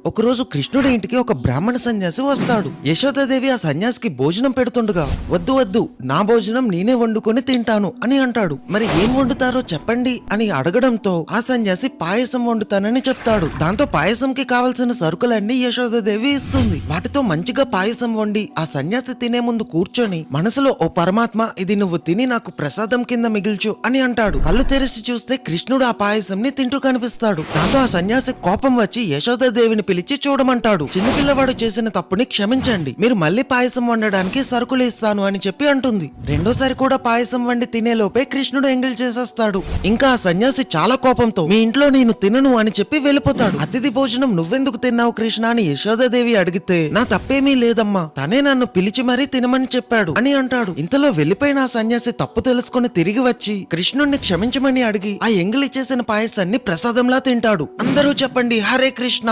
ఒకరోజు కృష్ణుడి ఇంటికి ఒక బ్రాహ్మణ సన్యాసి వస్తాడు. యశోదాదేవి ఆ సన్యాసికి భోజనం పెడుతుండగా వద్దు వద్దు, నా భోజనం నేనే వండుకొని తింటాను అని అంటాడు. మరి ఏం వండుతారో చెప్పండి అని అడగడంతో ఆ సన్యాసి పాయసం వండుతానని చెప్తాడు. దాంతో పాయసంకి కావలసిన సరుకులన్నీ యశోదాదేవి ఇస్తుంది. వాటితో మంచిగా పాయసం వండి ఆ సన్యాసి తినే ముందు కూర్చొని మనసులో, ఓ పరమాత్మ, ఇది నువ్వు తిని నాకు ప్రసాదం కింద మిగిల్చు అని అంటాడు. కళ్ళు తెరిచి చూస్తే కృష్ణుడు ఆ పాయసంని తింటూ కనిపిస్తాడు. దాంతో ఆ సన్యాసి కోపం వచ్చి యశోదాదేవిని పిలిచి చూడమంటాడు. చిన్నపిల్లవాడు చేసిన తప్పుని క్షమించండి, మీరు మళ్ళీ పాయసం వండడానికి సరుకులు ఇస్తాను అని చెప్పి అంటుంది. రెండోసారి కూడా పాయసం వండి తినేలోపే కృష్ణుడు ఎంగిల్ చేసేస్తాడు. ఇంకా ఆ సన్యాసి చాలా కోపంతో మీ ఇంట్లో నేను తినను అని చెప్పి వెళ్ళిపోతాడు. అతిథి భోజనం నువ్వెందుకు తిన్నావు కృష్ణ అని యశోదాదేవి అడిగితే, నా తప్పేమీ లేదమ్మా, తనే నన్ను పిలిచి మరీ తినమని చెప్పాడు అని అంటాడు. ఇంతలో వెళ్లిపోయిన ఆ సన్యాసి తప్పు తెలుసుకుని తిరిగి వచ్చి కృష్ణుడిని క్షమించమని అడిగి ఆ ఎంగిలి చేసిన పాయసాన్ని ప్రసాదంలా తింటాడు. అందరూ చెప్పండి హరే కృష్ణ.